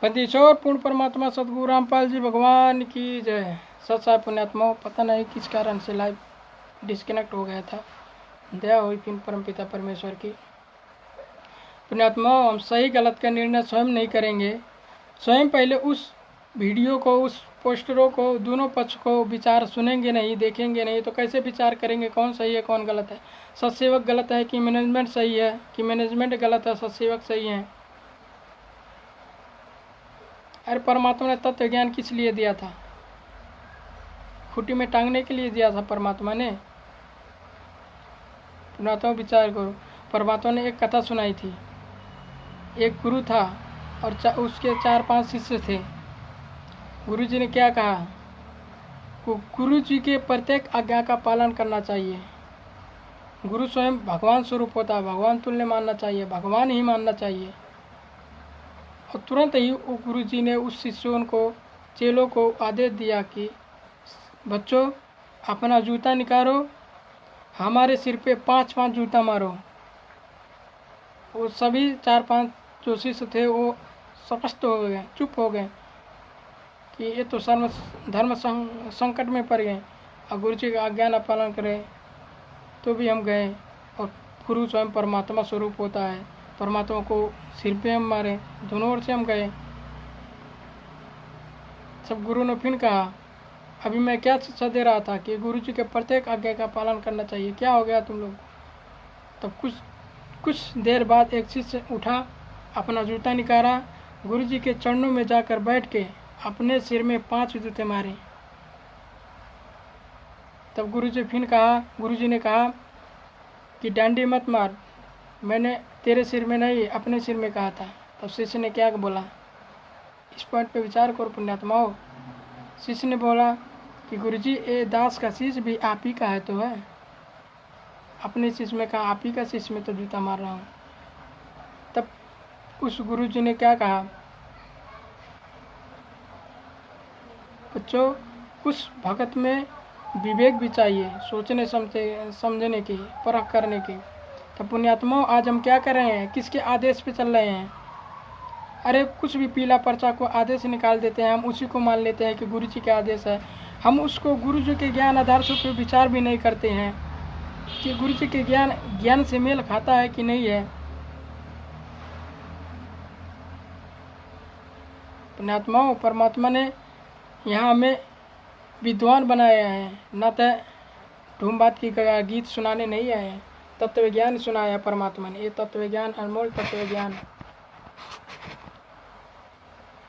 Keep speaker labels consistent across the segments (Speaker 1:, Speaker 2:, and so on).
Speaker 1: बंदीछोड़ पूर्ण परमात्मा सदगुरु रामपाल जी भगवान की जय। सच्चा पुण्यात्मा, पता नहीं किस कारण से लाइव डिस्कनेक्ट हो गया था। दया हुई फिर परमपिता परमेश्वर की। पुण्यात्मा, हम सही गलत का निर्णय स्वयं नहीं करेंगे। स्वयं पहले उस वीडियो को, उस पोस्टरों को, दोनों पक्ष को विचार सुनेंगे नहीं, देखेंगे नहीं, तो कैसे विचार करेंगे कौन सही है कौन गलत है। सत्सेवक गलत है कि मैनेजमेंट सही है, कि मैनेजमेंट गलत है सत्सेवक सही है। अरे परमात्मा ने तत्व ज्ञान किस लिए दिया था? खूंटी में टांगने के लिए दिया था परमात्मा ने। पुण्यात्मा विचार करो, परमात्मा ने एक कथा सुनाई थी। एक गुरु था और उसके 4-5 शिष्य थे। गुरु जी ने क्या कहा? गुरु जी के प्रत्येक आज्ञा का पालन करना चाहिए। गुरु स्वयं भगवान स्वरूप होता है, भगवान तुल्य मानना चाहिए, भगवान ही मानना चाहिए। और तुरंत ही गुरु जी ने उस शिष्यों को, चेलों को आदेश दिया कि बच्चों, अपना जूता निकालो, हमारे सिर पे 5-5 जूता मारो। वो सभी 4-5 जो शिष्य थे वो स्पष्ट हो गए, चुप हो गए कि ये तो धर्म संकट में पड़ गए और गुरु जी का आज्ञा न पालन करें। तो भी हम गए और गुरु स्वयं परमात्मा स्वरूप होता है, परमात्मा को सिर पे हम मारे, दोनों ओर से हम गए। सब गुरु ने फिर कहा, अभी मैं क्या शिक्षा दे रहा था कि गुरु जी के प्रत्येक आज्ञा का पालन करना चाहिए, क्या हो गया तुम लोग? तब कुछ देर बाद एक शिष्य उठा, अपना जूता निकाला, गुरु जी के चरणों में जाकर बैठ के अपने सिर में 5 जूते मारे। तब गुरु जी ने कहा कि डांडी मत मार, मैंने तेरे सिर में नहीं अपने सिर में कहा था। तब शिष्य ने क्या बोला? इस पॉइंट पे विचार करो पुण्यात्माओं। शिष्य ने बोला कि गुरु जी, ये दास का शिष्य भी आप ही का है तो है। अपने शिष्य में कहा, आप ही का शिष्य में तो जूता मार रहा हूँ। तब उस गुरु जी ने क्या कहा? बच्चों, कुछ भगत में विवेक भी चाहिए, सोचने समझने की, परख करने की। तो पुण्यात्माओं, आज हम क्या कर रहे हैं? किसके आदेश पे चल रहे हैं? अरे कुछ भी पीला पर्चा को आदेश निकाल देते हैं, हम उसी को मान लेते हैं कि गुरु जी के आदेश है। हम उसको गुरु जी के ज्ञान आदर्शों पे विचार भी नहीं करते हैं कि गुरु जी के ज्ञान से मेल खाता है कि नहीं है। पुण्यात्माओं, परमात्मा ने यहाँ हमें विद्वान बनाया है, न तो ढूंढ बात की गीत सुनाने नहीं आए हैं। तत्व ज्ञान सुनाया परमात्मा ने, ये तत्व ज्ञान, अनमोल तत्व ज्ञान।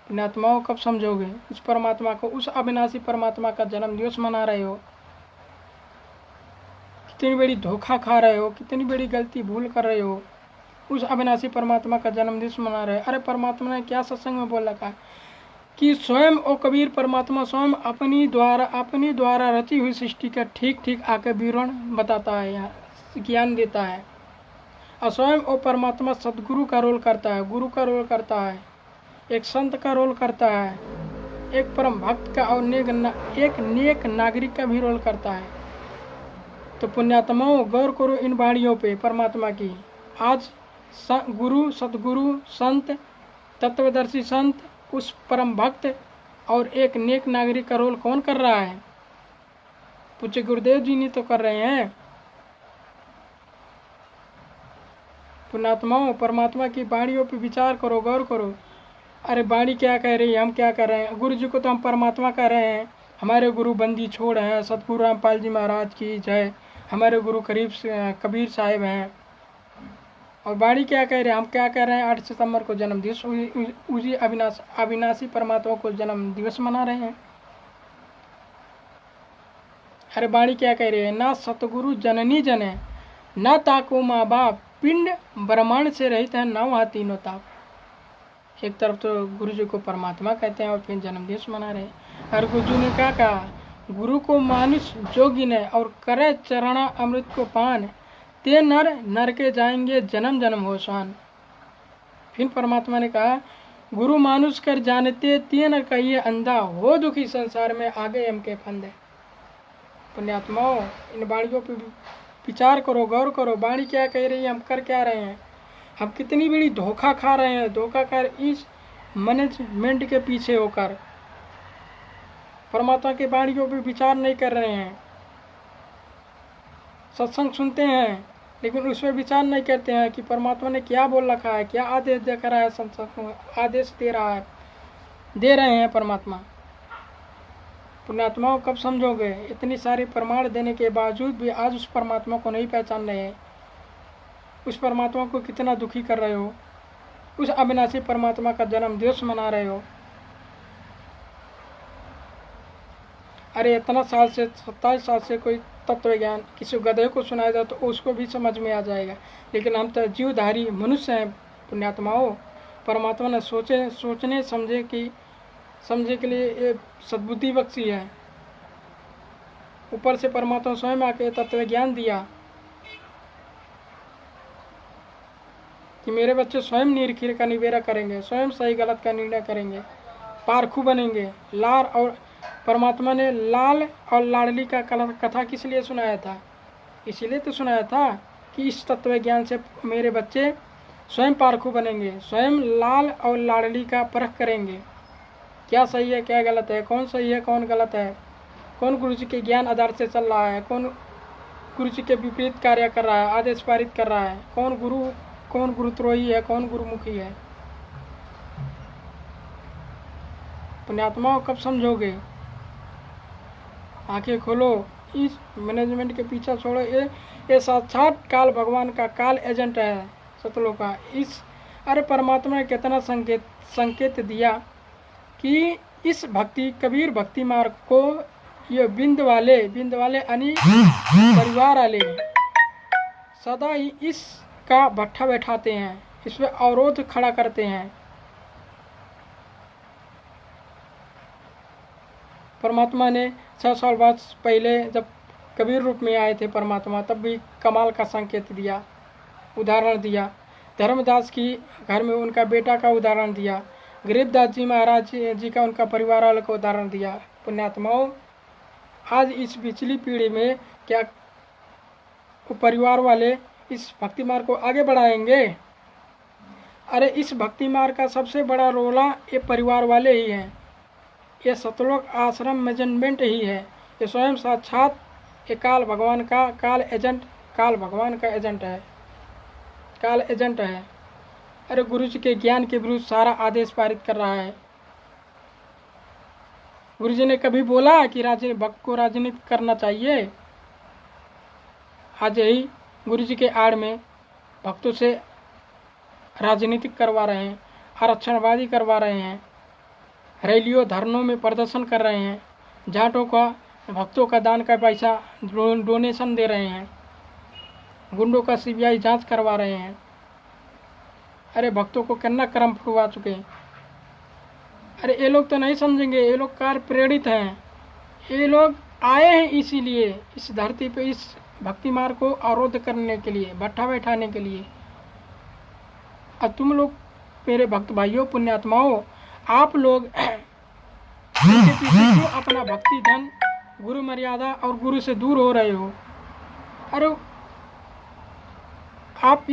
Speaker 1: पुण्यात्माओं, कब समझोगे उस परमात्मा को? उस अविनाशी परमात्मा का जन्म दिवस मना रहे हो, कितनी बड़ी धोखा खा रहे हो, कितनी बड़ी गलती भूल कर रहे हो। उस अविनाशी परमात्मा का जन्म दिवस मना रहे हो। अरे परमात्मा ने क्या सत्संग में बोल रखा है कि स्वयं ओ कबीर परमात्मा स्वयं अपनी द्वारा रची हुई सृष्टि का ठीक आकर विवरण बताता है, ज्ञान देता है। और स्वयं ओ परमात्मा सदगुरु का रोल करता है, गुरु का रोल करता है, एक संत का रोल करता है, एक परम भक्त का और एक नेक नागरिक का भी रोल करता है। तो पुण्यात्माओं, गौर करो इन वाणियों पे परमात्मा की। आज गुरु, सतगुरु, संत, तत्वदर्शी संत, उस परम भक्त और एक नेक नागरिक का रोल कौन कर रहा है? पूज्य गुरुदेव जी नहीं तो कर रहे हैं। पुण्यात्माओं, परमात्मा की वाणियों पे विचार करो, गौर करो। अरे वाणी क्या कह रही है, हम क्या कर रहे हैं? गुरु जी को तो हम परमात्मा कह रहे हैं। हमारे गुरु बंदी छोड़ हैं, सतगुरु रामपाल जी महाराज की जय। हमारे गुरु कबीर साहिब हैं। और वाणी क्या कह रहे हैं, हम क्या कह रहे हैं? 8 सितंबर को जन्म दिवस, उसी अविनाशी परमात्मा को जन्म दिवस मना रहे हैं। अरे वाणी क्या कह रही है? ना सतगुरु जननी जने, ना ताको माँ बाप, पिंड ब्रह्मांड से रहित है, ना वहाँ तीनों ताप। एक तरफ तो गुरु जी को परमात्मा कहते हैं और फिर जन्म दिवस मना रहे हैं। और गुरु जी ने क्या कहा? गुरु को मानुष जोगी ने और करे चरणा अमृत को पान, ते नर के जाएंगे जन्म जन्म हो स्वान। फिर परमात्मा ने कहा, गुरु मानुष कर जानते ते न कहिए अंधा, हो दुखी संसार में आगे हम के फंदे। पुण्यात्माओं, इन वाणियों पर विचार करो, गौर करो। वाणी क्या कह रही है, हम कर क्या रहे हैं? हम कितनी बड़ी धोखा खा रहे हैं। धोखा कर इस मैनेजमेंट के पीछे होकर परमात्मा की वाणियों पर विचार नहीं कर रहे हैं। सत्संग सुनते हैं लेकिन उस पर विचार नहीं करते हैं कि परमात्मा ने क्या बोल रखा है, क्या आदेश दे रहा है, सत्संग आदेश दे रहे हैं परमात्मा। पुण्यात्माओं कब समझोगे? इतनी सारी प्रमाण देने के बावजूद भी आज उस परमात्मा को नहीं पहचान रहे हैं। उस परमात्मा को कितना दुखी कर रहे हो, उस अविनाशी परमात्मा का जन्म दिवस मना रहे हो। अरे इतना साल से 27 साल से कोई तत्व ज्ञान किसी गधे को सुनाया जाए तो उसको भी समझ में आ जाएगा, लेकिन हम तो जीवधारी मनुष्य हैं पुण्यात्माओं। परमात्मा ने सोचने समझे के लिए ये सद्बुद्धि बख्शी है। ऊपर से परमात्मा स्वयं आके तत्व ज्ञान दिया कि मेरे बच्चे स्वयं निरीक्षण का निबेरा करेंगे, स्वयं सही गलत का निर्णय करेंगे, पारखू बनेंगे। लाल और परमात्मा ने लाल और लाडली का कथा किस लिए सुनाया था? इसीलिए तो सुनाया था कि इस तत्व ज्ञान से मेरे बच्चे स्वयं पारखू बनेंगे, स्वयं लाल और लाडली का परख करेंगे, क्या सही है क्या गलत है, कौन सही है कौन गलत है, कौन गुरु जी के ज्ञान आधार से चल रहा है, कौन गुरु जी के विपरीत कार्य कर रहा है, आदेश पारित कर रहा है, कौन गुरुद्रोही है, कौन गुरुमुखी है। पुण्यात्माओं कब समझोगे? आंखें खोलो, इस मैनेजमेंट के पीछे छोड़ो। ये साक्षात काल भगवान का काल एजेंट है सतलोक का। अरे परमात्मा ने कितना संकेत दिया कि इस कबीर भक्ति मार्ग को ये बिंद वाले यानी परिवार वाले सदा ही इसका भट्ठा बैठाते हैं, इस पे अवरोध खड़ा करते हैं। परमात्मा ने 6 साल बाद पहले जब कबीर रूप में आए थे परमात्मा, तब भी कमाल का संकेत दिया, उदाहरण दिया। धर्मदास की घर में उनका बेटा का उदाहरण दिया, गरीबदास जी महाराज जी का उनका परिवार वालों का उदाहरण दिया। पुण्यात्माओं आज इस पिछली पीढ़ी में क्या परिवार वाले इस भक्ति मार्ग को आगे बढ़ाएंगे? अरे इस भक्ति मार्ग का सबसे बड़ा रोला ये परिवार वाले ही हैं। ये सतलोक आश्रम मैनेजमेंट ही है। ये स्वयं साक्षात ये काल भगवान का काल भगवान का एजेंट है, काल एजेंट है। अरे गुरु जी के ज्ञान के विरुद्ध सारा आदेश पारित कर रहा है। गुरु जी ने कभी बोला कि भक्त को राजनीति करना चाहिए? आज यही गुरु जी के आड़ में भक्तों से राजनीतिक करवा रहे हैं, आरक्षणवादी करवा रहे हैं, रैलियों धरनों में प्रदर्शन कर रहे हैं, जाटों का भक्तों का दान का पैसा डोनेशन दे रहे हैं, गुंडों का सीबीआई जांच करवा रहे हैं। अरे भक्तों को कितना कर्म फुड़वा चुके हैं। अरे ये लोग तो नहीं समझेंगे, ये लोग कार प्रेरित हैं, ये लोग आए हैं इसीलिए इस धरती पे इस भक्ति मार्ग को अवरोध करने के लिए, भट्ठा बैठाने के लिए। अब तुम लोग मेरे भक्त भाइयों पुण्यात्माओं, आप लोग इनके पीछे क्यों अपना भक्ति धन, गुरु मर्यादा और गुरु से दूर हो रहे हो? अरे आप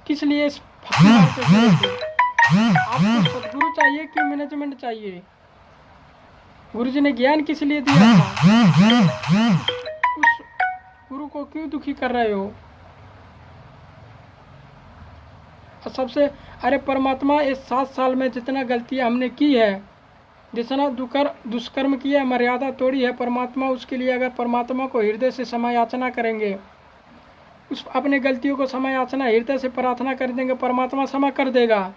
Speaker 1: किस लिए इस भक्ति मार्ग पे चले? आपको सदगुरु चाहिए कि मैनेजमेंट चाहिए? गुरु जी ने ज्ञान किस लिए दिया था? उस गुरु को क्यों दुखी कर रहे हो? और सबसे अरे परमात्मा इस 7 साल में जितना गलतियां हमने की है, जितना दुष्कर्म किया, मर्यादा तोड़ी है, परमात्मा उसके लिए अगर परमात्मा को हृदय से क्षमा याचना करेंगे, उस अपने गलतियों को क्षमा याचना हृदय से प्रार्थना कर देंगे, परमात्मा क्षमा कर देगा।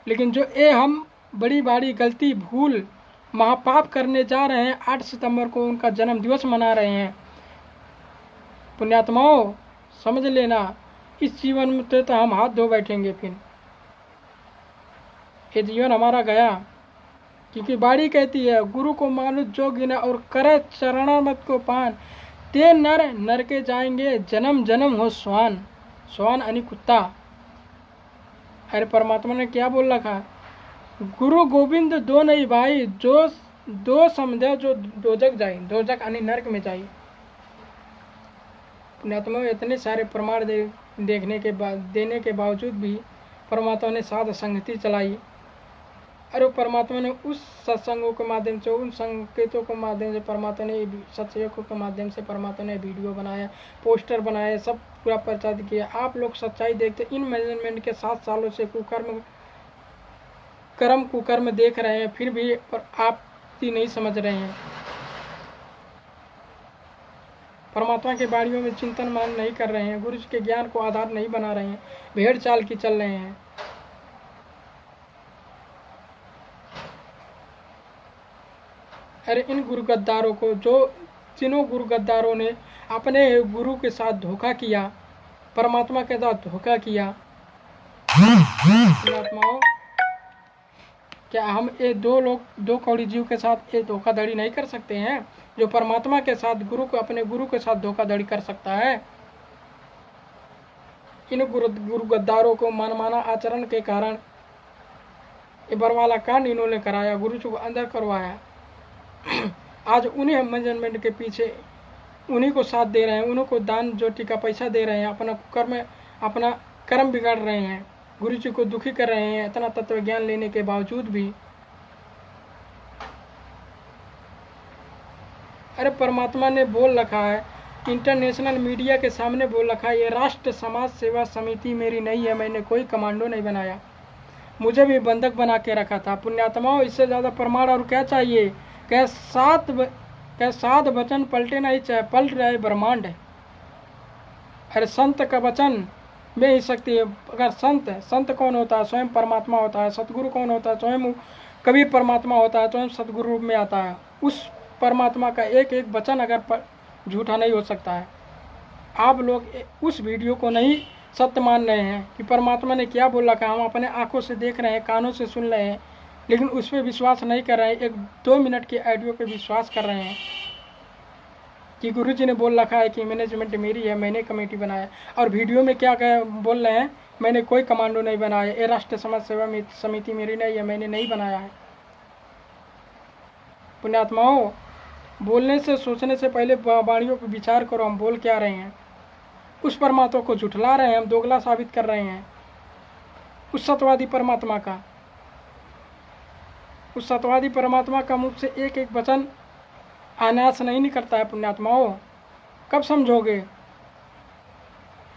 Speaker 1: लेकिन जो हम बड़ी बड़ी गलती भूल महापाप करने जा रहे हैं, 8 सितंबर को उनका जन्म दिवस मना रहे हैं। पुण्यात्माओं समझ लेना, इस जीवन में तो हम हाथ धो बैठेंगे। फिर ये जीवन हमारा गया, क्योंकि बाड़ी कहती है गुरु को मानो जोगिना और करे चरणामृत को पान, ते नर के जाएंगे जन्म जन्म हो स्वान। स्वान यानी कुत्ता। अरे परमात्मा ने क्या बोल रखा? गुरु गोविंद दो नहीं भाई, जो दो समझे जो दोजक जाए, दोजक यानी नरक में जाए। पुण्यात्मा इतने सारे प्रमाण देने के बावजूद भी परमात्मा ने साध संगति चलाई, अरे परमात्मा ने उस सत्संगों के माध्यम से, उन संकेतों के माध्यम से परमात्मा ने, सत्संगों के माध्यम से परमात्मा ने वीडियो बनाया, पोस्टर बनाए, सब पूरा प्रचार किया। आप लोग सच्चाई देखते, इन मेजरमेंट के 7 सालों से कुकर्म देख रहे हैं, फिर भी आप ही नहीं समझ रहे हैं। परमात्मा के बाणियों में चिंतन मनन नहीं कर रहे हैं, गुरु के ज्ञान को आधार नहीं बना रहे हैं, भेड़ चाल की चल रहे हैं। अरे इन गुरु गद्दारों को, जिन्हों गुरु गद्दारों ने अपने गुरु के साथ धोखा किया, परमात्मा के साथ धोखा किया, परमात्माओं, क्या हम ये दो कौड़ी जीव के साथ ये धोखाधड़ी नहीं कर सकते हैं? जो परमात्मा के साथ अपने गुरु के साथ धोखाधड़ी कर सकता है। इन गुरु गद्दारों को मनमाना आचरण के कारण ये बरवाला कांड इन्होंने कराया, गुरु जी को अंदर करवाया। आज उन्हीं मैनेजमेंट के पीछे उन्हीं को साथ दे रहे हैं, उन्हीं को दान जोटी का पैसा दे रहे हैं, अपना कर्म बिगाड़ रहे हैं, गुरु जी को दुखी कर रहे हैं, इतना तत्व ज्ञान लेने के बावजूद भी। अरे परमात्मा ने बोल रखा है, इंटरनेशनल मीडिया के सामने बोल रखा है, ये राष्ट्र समाज सेवा समिति मेरी नहीं है, मैंने कोई कमांडो नहीं बनाया, मुझे भी बंधक बना के रखा था। पुण्यात्माओं, इससे ज़्यादा प्रमाण और क्या चाहिए? क्या सात वचन पलटे नहीं, चाहे पलट रहे ब्रह्मांड। अरे संत का वचन में ही शक्ति है। अगर संत कौन होता है? स्वयं परमात्मा होता है। सतगुरु कौन होता है? स्वयं कबीर परमात्मा होता है, स्वयं सतगुरु रूप में आता है। उस परमात्मा का एक एक वचन अगर झूठा नहीं हो सकता है। आप लोग उस वीडियो को नहीं सत्य मान रहे हैं कि परमात्मा ने क्या बोला का, हम अपने आंखों से देख रहे हैं, कानों से सुन रहे हैं, लेकिन उस पर विश्वास नहीं कर रहे हैं। 1-2 मिनट के ऑडियो पे विश्वास कर रहे हैं कि गुरु जी ने बोल रखा है कि मैनेजमेंट मेरी है, मैंने कमेटी बनाया। और वीडियो में क्या बोल रहे हैं? मैंने कोई कमांडो नहीं बनाया, ये राष्ट्रीय समाज सेवा समिति मेरी नहीं है, मैंने नहीं बनाया है। पुण्यात्माओं, बोलने से, सोचने से पहले वाणियों पर विचार करो, हम बोल क्या रहे हैं। उस परमात्मा को झुठला रहे हैं, हम दोगला साबित कर रहे हैं उस सत्यवादी परमात्मा का। उस सत्यवादी परमात्मा का मुख से एक एक वचन अनायास नहीं निकलता है। पुण्यात्माओं, कब समझोगे?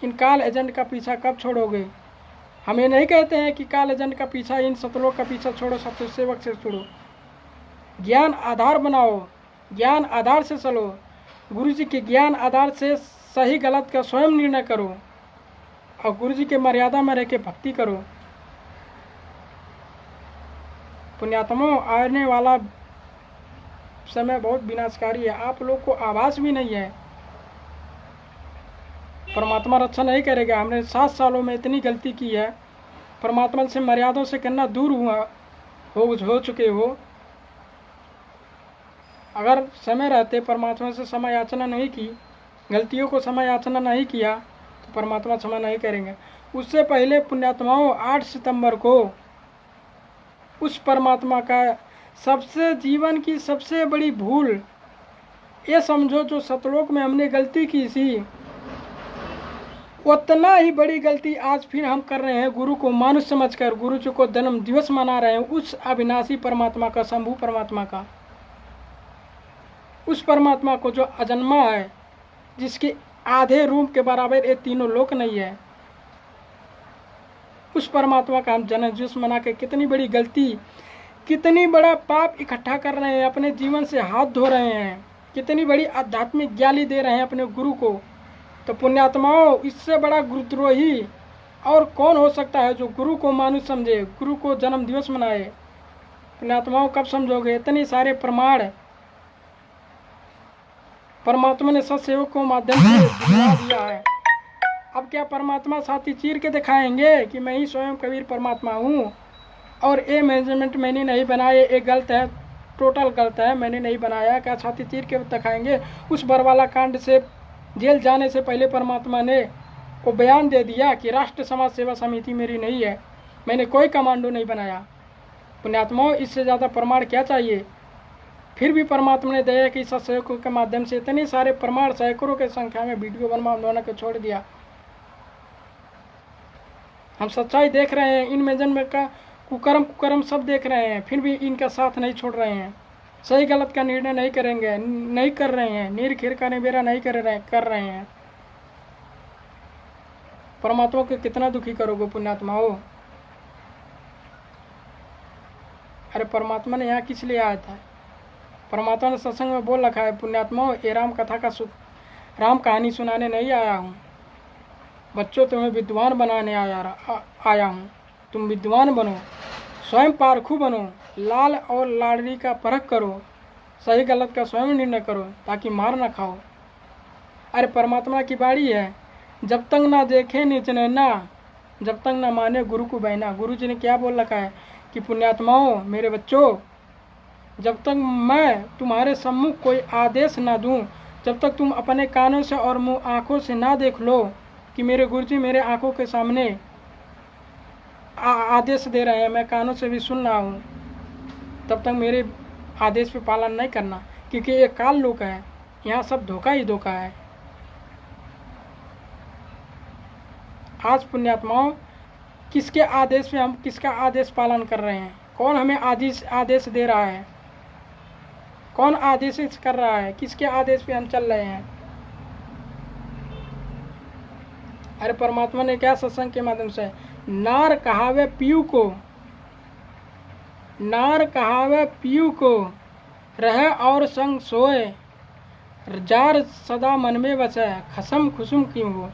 Speaker 1: इन काल एजेंट का पीछा कब छोड़ोगे? हम ये नहीं कहते हैं कि काल एजेंट का पीछा, इन सतलोक का पीछा छोड़ो, सत्य सेवक से छोड़ो। ज्ञान आधार बनाओ, ज्ञान आधार से चलो, गुरु जी के ज्ञान आधार से सही गलत का स्वयं निर्णय करो और गुरु जी के मर्यादा में रह के भक्ति करो। पुण्यात्माओं, आने वाला समय बहुत विनाशकारी है, आप लोग को आभास भी नहीं है। परमात्मा रक्षा नहीं करेगा। हमने 7 सालों में इतनी गलती की है, परमात्मा से मर्यादा से कितना दूर हो चुके हो। अगर समय रहते परमात्मा से समय याचना नहीं की, गलतियों को समय याचना नहीं किया, तो परमात्मा क्षमा नहीं करेंगे। उससे पहले पुण्यात्माओं, 8 सितंबर को उस परमात्मा का सबसे जीवन की सबसे बड़ी भूल ये समझो, जो सतलोक में हमने गलती की थी, उतना ही बड़ी गलती आज फिर हम कर रहे हैं। गुरु को मानुष समझकर गुरु जी को जन्म दिवस मना रहे हैं, उस अविनाशी परमात्मा का, शंभु परमात्मा का, उस परमात्मा को जो अजन्मा है, जिसके आधे रूप के बराबर ये तीनों लोक नहीं है। उस परमात्मा का हम जन्म दिवस मना के कितनी बड़ी गलती, कितनी बड़ा पाप इकट्ठा कर रहे हैं, अपने जीवन से हाथ धो रहे हैं, कितनी बड़ी आध्यात्मिक गाली दे रहे हैं अपने गुरु को। तो पुण्यात्माओं, इससे बड़ा गुरुद्रोही और कौन हो सकता है जो गुरु को मानुष समझे, गुरु को जन्म दिवस मनाए। पुण्यात्माओं, कब समझोगे? इतने सारे प्रमाण परमात्मा ने सत्सेवक को माध्यम से दिला दिया है। अब क्या परमात्मा छाती चीर के दिखाएंगे कि मैं ही स्वयं कबीर परमात्मा हूँ और ये मैनेजमेंट मैंने नहीं बनाया, ये गलत है, टोटल गलत है, मैंने नहीं बनाया? क्या छाती चीर के दिखाएंगे? उस बरवाला कांड से जेल जाने से पहले परमात्मा ने वो बयान दे दिया कि राष्ट्र समाज सेवा समिति मेरी नहीं है, मैंने कोई कमांडो नहीं बनाया। पुण्यात्माओं, इससे ज़्यादा प्रमाण क्या चाहिए? फिर भी परमात्मा ने दया की सत्संगों के माध्यम से इतने सारे प्रमाण, सैकड़ों के संख्या में वीडियो बना के छोड़ दिया। हम सच्चाई देख रहे हैं। इन मेजरमेंट का कुकर्म कुकर्म सब देख रहे हैं, फिर भी इनका साथ नहीं छोड़ रहे हैं। सही गलत का निर्णय नहीं करेंगे, नहीं कर रहे हैं, नीर खीर का निबेरा नहीं कर रहे हैं। परमात्मा को कितना दुखी करोगे पुण्यात्मा हो। अरे परमात्मा ने यहाँ किस लिए आया था? परमात्मा ने सत्संग में बोल रखा है, पुण्यात्मा हो, ये राम कथा का राम कहानी सुनाने नहीं आया हूँ बच्चों, तुम्हें विद्वान बनाने आया हूँ। तुम विद्वान बनो, स्वयं पारखू बनो, लाल और लाडली का परख करो, सही गलत का स्वयं निर्णय करो, ताकि मार ना खाओ। अरे परमात्मा की बाड़ी है, जब तक ना देखे निज नैना, जब तक ना माने गुरु को बहना। गुरु जी ने क्या बोल रखा है कि पुण्यात्माओं, मेरे बच्चों, जब तक मैं तुम्हारे सम्मुख कोई आदेश ना दूं, जब तक तुम अपने कानों से और मुंह आंखों से ना देख लो कि मेरे गुरुजी मेरे आंखों के सामने आदेश दे रहे हैं, मैं कानों से भी सुन रहा हूँ, तब तक मेरे आदेश पे पालन नहीं करना, क्योंकि ये काल लोक है, यहाँ सब धोखा ही धोखा है। आज पुण्यात्माओं, किसके आदेश पे हम किसका आदेश पालन कर रहे हैं? कौन हमें आदेश दे रहा है? कौन आदेश कर रहा है? किसके आदेश पे हम चल रहे हैं? अरे परमात्मा ने क्या सत्संग के माध्यम से, नार कहावे पीयू को, नार कहावे पीयू को, रहे और संग सोए, जार सदा मन में बसे, खसम खुसुम क्यों हो।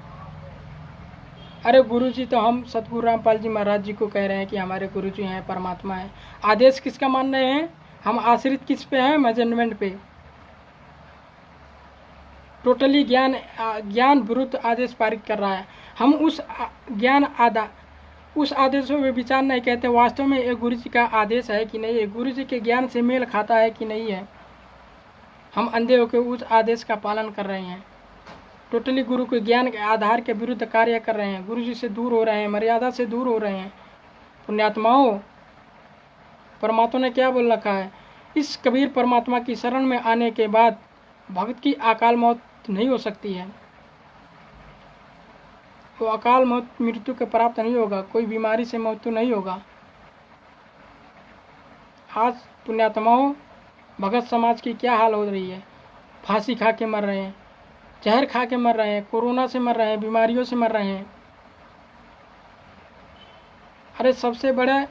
Speaker 1: अरे गुरुजी तो हम सतगुरु रामपाल जी महाराज जी को कह रहे हैं कि हमारे गुरुजी हैं, परमात्मा है। आदेश किसका मान रहे हैं? हम आश्रित किस पे हैं? मेजरमेंट पे। टोटली ज्ञान विरुद्ध आदेश पारित कर रहा है। हम उस उस आदेशों में विचार नहीं कहते वास्तव में ये गुरु जी का आदेश है कि नहीं है, गुरु जी के ज्ञान से मेल खाता है कि नहीं है। हम अंधे होकर उस आदेश का पालन कर रहे हैं, टोटली गुरु के ज्ञान के आधार के विरुद्ध कार्य कर रहे हैं, गुरु जी से दूर हो रहे हैं, मर्यादा से दूर हो रहे हैं। पुण्यात्माओं, परमात्मा ने क्या बोल रखा है? इस कबीर परमात्मा की शरण में आने के बाद भक्त की अकाल मौत नहीं हो सकती है। वो अकाल मौत मृत्यु के प्राप्त नहीं होगा, कोई बीमारी से मृत्यु नहीं होगा। आज पुण्यात्माओं, भगत समाज की क्या हाल हो रही है? फांसी खा के मर रहे हैं, जहर खा के मर रहे हैं, कोरोना से मर रहे हैं, बीमारियों से मर रहे हैं। अरे सबसे बड़ा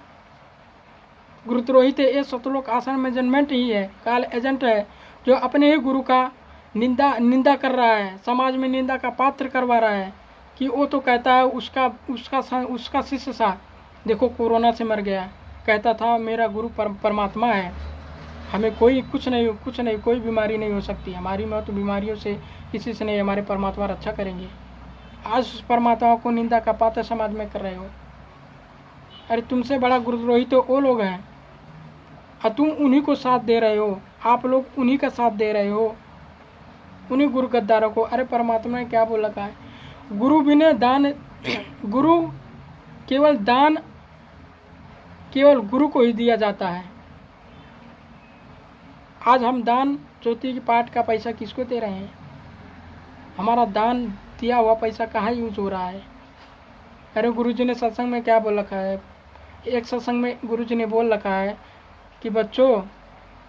Speaker 1: गुरुद्रोही थे ये सतलोक आसन मेजरमेंट ही है, काल एजेंट है, जो अपने ही गुरु का निंदा कर रहा है, समाज में निंदा का पात्र करवा रहा है कि वो तो कहता है उसका शिष्य सा देखो कोरोना से मर गया, कहता था मेरा गुरु परमात्मा है, हमें कुछ नहीं कोई बीमारी नहीं हो सकती, हमारी मौत बीमारियों से किसी से नहीं, हमारे परमात्मा रक्षा करेंगे। आज उस परमात्मा को निंदा का पात्र समाज में कर रहे हो। अरे तुमसे बड़ा गुरुद्रोही तो वो लोग हैं और तुम उन्हीं को साथ दे रहे हो, आप लोग उन्हीं का साथ दे रहे हो, उन्हीं गुरु गद्दारों को। अरे परमात्मा ने क्या बोल रखा है? गुरु बिना दान, गुरु केवल गुरु को ही दिया जाता है। आज हम दान ज्योति की पाठ का पैसा किसको दे रहे हैं? हमारा दान दिया हुआ पैसा कहाँ यूज हो रहा है? अरे गुरुजी ने सत्संग में क्या बोल रखा है? एक सत्संग में गुरुजी ने बोल रखा है कि बच्चों,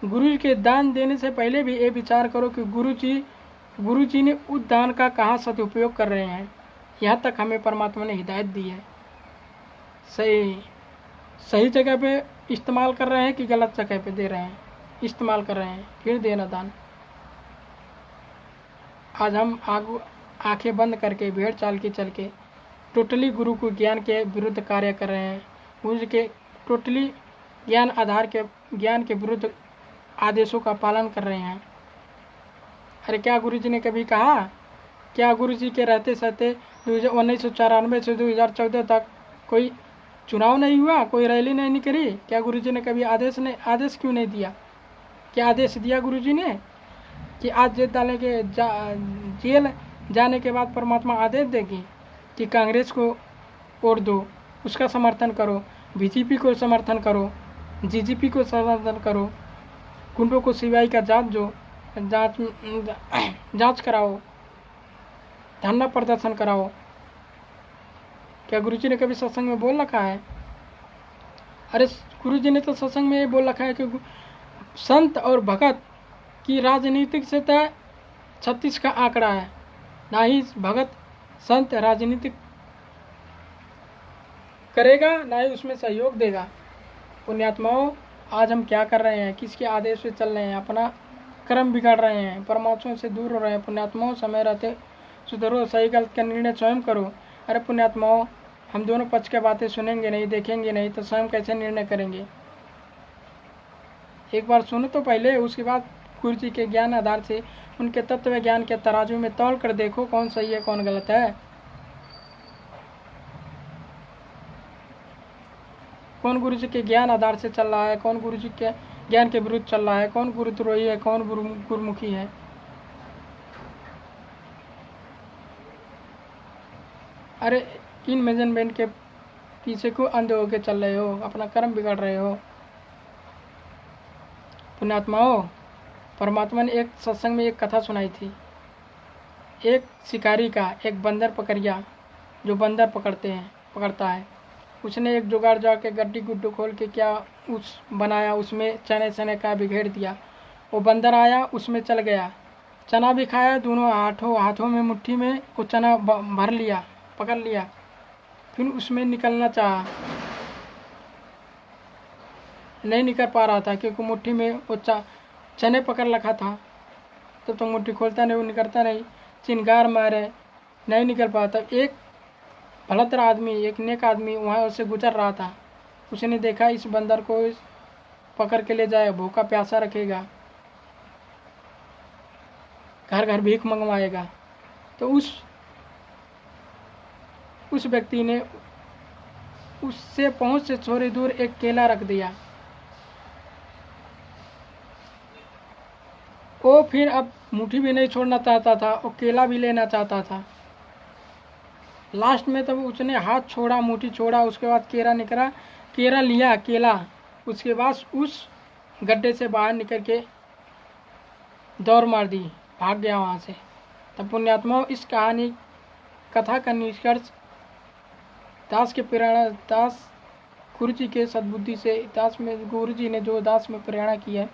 Speaker 1: गुरु के दान देने से पहले भी ये विचार करो कि गुरुजी ने उस दान का कहाँ सदुपयोग कर रहे हैं। यहाँ तक हमें परमात्मा ने हिदायत दी है, सही जगह पे इस्तेमाल कर रहे हैं कि गलत जगह पे दे रहे हैं? इस्तेमाल कर रहे हैं, फिर देना दान। आज हम आंखें बंद करके भेड़ चाल के चल के टोटली गुरु को ज्ञान के विरुद्ध कार्य कर रहे हैं, गुरु के टोटली ज्ञान के विरुद्ध आदेशों का पालन कर रहे हैं। अरे क्या गुरु जी ने कभी कहा? क्या गुरु जी के रहते सहते 1994 से 2014 तक कोई चुनाव नहीं हुआ, कोई रैली नहीं निकली? क्या गुरु जी ने कभी आदेश क्यों नहीं दिया? क्या आदेश दिया गुरु जी ने कि आज जेल डालेंगे, जेल जाने के बाद परमात्मा आदेश देगी कि कांग्रेस को वोट दो, उसका समर्थन करो, बीजेपी को समर्थन करो, जीजेपी को समर्थन करो, गुंडों को सीबीआई का जांच कराओ, धरना प्रदर्शन कराओ? क्या गुरुजी ने कभी सत्संग में बोल रखा है? अरे गुरु जी ने तो सत्संग में ये बोल रखा है कि संत और भगत की राजनीतिक से तय 36 का आंकड़ा है। ना ही भगत संत राजनीतिक करेगा, ना ही उसमें सहयोग देगा। पुण्यात्माओं, आज हम क्या कर रहे हैं? किसके आदेश से चल रहे हैं? अपना कर्म बिगाड़ रहे हैं, परमात्मा से दूर हो रहे हैं। पुण्यात्माओं, समय रहते सुधरो, सही गलत का निर्णय स्वयं करो। अरे पुण्यात्माओं, हम दोनों पक्ष की बातें सुनेंगे नहीं, देखेंगे नहीं, तो स्वयं कैसे निर्णय करेंगे? एक बार सुनो तो पहले, उसके बाद गुरु जी के ज्ञान आधार से उनके तत्व ज्ञान के तराजू में तौल कर देखो कौन सही है कौन गलत है। कौन गुरु जी के ज्ञान आधार से चल रहा है, कौन गुरु जी के ज्ञान के विरुद्ध चल रहा है, कौन गुरुद्रोही है, कौन गुरुमुखी है। अरे इन मेजरमेंट के पीछे क्यों अंधे होके चल रहे हो? अपना कर्म बिगाड़ रहे हो। पुण्यात्माओं, परमात्मा ने एक सत्संग में एक कथा सुनाई थी। एक शिकारी का एक बंदर पकड़िया, जो बंदर पकड़ता है, उसने एक जुगाड़ जाके गड्डी गुड्डू खोल के क्या उस बनाया, उसमें चने चने का बिखेर दिया। वो बंदर आया, उसमें चल गया, चना भी खाया, दोनों हाथों में मुट्ठी में वो चना भर लिया, पकड़ लिया। फिर उसमें निकलना चाहा, नहीं निकल पा रहा था क्योंकि मुट्ठी में वो चने पकड़ रखा था। तो मुट्ठी खोलता नहीं, वो निकलता नहीं, चिनगार मारे, नहीं निकल पाता। एक भलत्र आदमी, एक नेक आदमी वहाँ से गुजर रहा था। उसने देखा इस बंदर को पकड़ के ले जाए, भूखा प्यासा रखेगा, घर घर भीख मंगवाएगा। तो उस व्यक्ति ने उससे पहुंच से थोड़ी दूर एक केला रख दिया। वो फिर अब मुट्ठी भी नहीं छोड़ना चाहता था, वो केला भी लेना चाहता था। लास्ट में तब उसने हाथ छोड़ा, मुट्ठी छोड़ा, उसके बाद केला निकला, केला लिया केला। उसके बाद उस गड्ढे से बाहर निकल के दौड़ मार दी, भाग गया वहाँ से। तब पुण्यात्माओं, इस कहानी कथा का निष्कर्ष दास के प्रेरणा, दास गुरु जी के सद्बुद्धि से, दास में गुरु जी ने जो दास में प्रेरणा की है,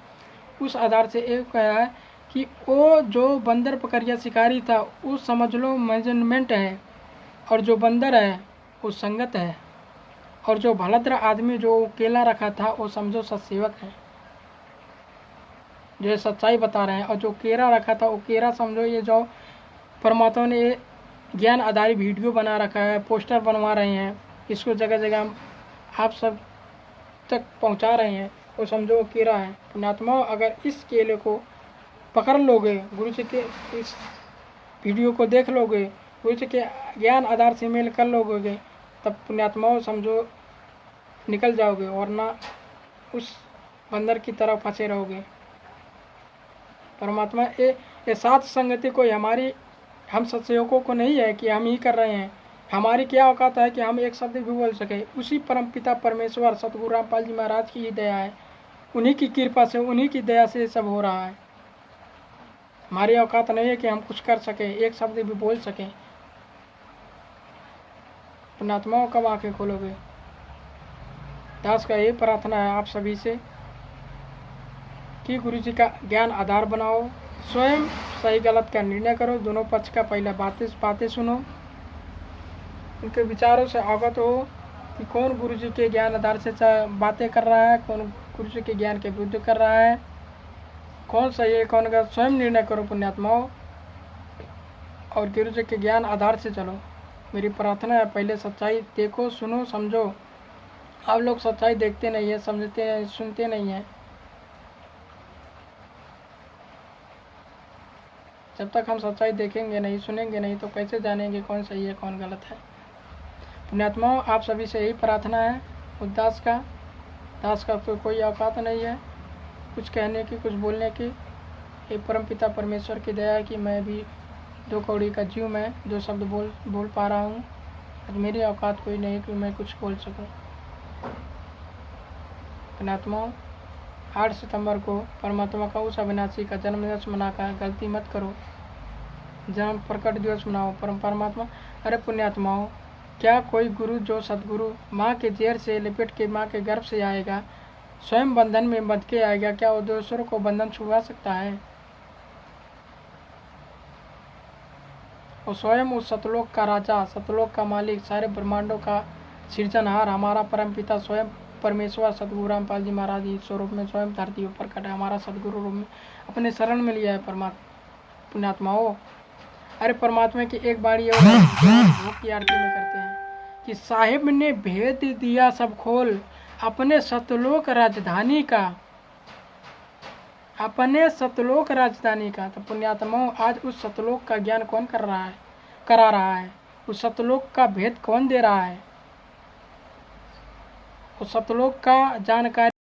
Speaker 1: उस आधार से एक कहा है कि वो जो बंदर पकड़िया शिकारी था, वो समझ लो मेजरमेंट है, और जो बंदर है वो संगत है, और जो भलद्र आदमी जो केला रखा था वो समझो सत्सेवक है, जो सच्चाई बता रहे हैं। और जो केरा रखा था वो केरा समझो ये जो परमात्मा ने ज्ञान आधारित वीडियो बना रखा है, पोस्टर बनवा रहे हैं, इसको जगह जगह आप सब तक पहुंचा रहे हैं, वो समझो वो केरा है। पुण्यात्मा, अगर इस केले को पकड़ लोगे, गुरु जी के इस वीडियो को देख लोगे, गुरु जी के ज्ञान आधार से मेल कर लोगे, तब पुण्यात्माओं समझो निकल जाओगे, वरना उस बंदर की तरह फंसे रहोगे। परमात्मा ये साथ संगति कोई हमारी, हम सत्सयोगों को नहीं है कि हम ही कर रहे हैं। हमारी क्या औकात है कि हम एक शब्द भी बोल सके? उसी परमपिता परमेश्वर सतगुरु रामपाल जी महाराज की ही दया है, उन्हीं की कृपा से, उन्हीं की दया से सब हो रहा है। हमारी औकात नहीं है कि हम कुछ कर सके, एक शब्द भी बोल सकें। पुण्यात्माओं, कब आंखें खोलोगे? दास का यही प्रार्थना है आप सभी से कि गुरु जी का ज्ञान आधार बनाओ, स्वयं सही गलत का निर्णय करो, दोनों पक्ष का पहले बातें सुनो, उनके विचारों से अवगत हो कि कौन गुरु जी के ज्ञान आधार से बातें कर रहा है, कौन गुरु जी के ज्ञान के विरुद्ध कर रहा है, कौन सही है कौन गलत, स्वयं निर्णय करो पुण्यात्माओं, और गुरु जी के ज्ञान आधार से चलो। मेरी प्रार्थना है, पहले सच्चाई देखो, सुनो, समझो। आप लोग सच्चाई देखते नहीं है, समझते हैं, सुनते नहीं हैं। जब तक हम सच्चाई देखेंगे नहीं, सुनेंगे नहीं, तो कैसे जानेंगे कौन सही है कौन गलत है? पुण्यात्माओं, आप सभी से यही प्रार्थना है, उदास का दास का कोई औकात नहीं है कुछ कहने की, कुछ बोलने की। ये परमपिता परमेश्वर की दया है कि मैं भी 2 कौड़ी का जीव, मैं 2 शब्द बोल पा रहा हूँ। आज मेरी औकात कोई नहीं कि मैं कुछ बोल सकूँ। पुण्यात्माओं, 8 सितंबर को परमात्मा का उस अविनाशी का जन्मदिवस मनाकर गलती मत करो, जन्म प्रकट दिवस मनाओ परमात्मा। अरे पुण्यात्माओं, क्या कोई गुरु जो सतगुरु माँ के जेर से लिपट के माँ के गर्भ से आएगा, स्वयं बंधन में बंध के आएगा, क्या वो दूसरों को बंधन छुड़ा सकता है? और स्वयं उस सतलोक का राजा, सतलोक का मालिक, सारे ब्रह्मांडों का सृजनहार, हमारा परम पिता स्वयं परमेश्वर सतगुरु रामपाल जी महाराज इस स्वरूप में स्वयं धरती पर कटा, हमारा सतगुरु रूप में अपने शरण में लिया है। परमात्मा पुण्यात्माओं, अरे परमात्मा की एक बाणी और भोग की आरती में करते हैं कि साहिब ने भेद दिया सब खोल अपने सतलोक राजधानी का, अपने सतलोक राजधानी का। तो पुण्यात्माओं, आज उस सतलोक का ज्ञान कौन करा रहा है? उस सतलोक का भेद कौन दे रहा है? उस सतलोक का जानकारी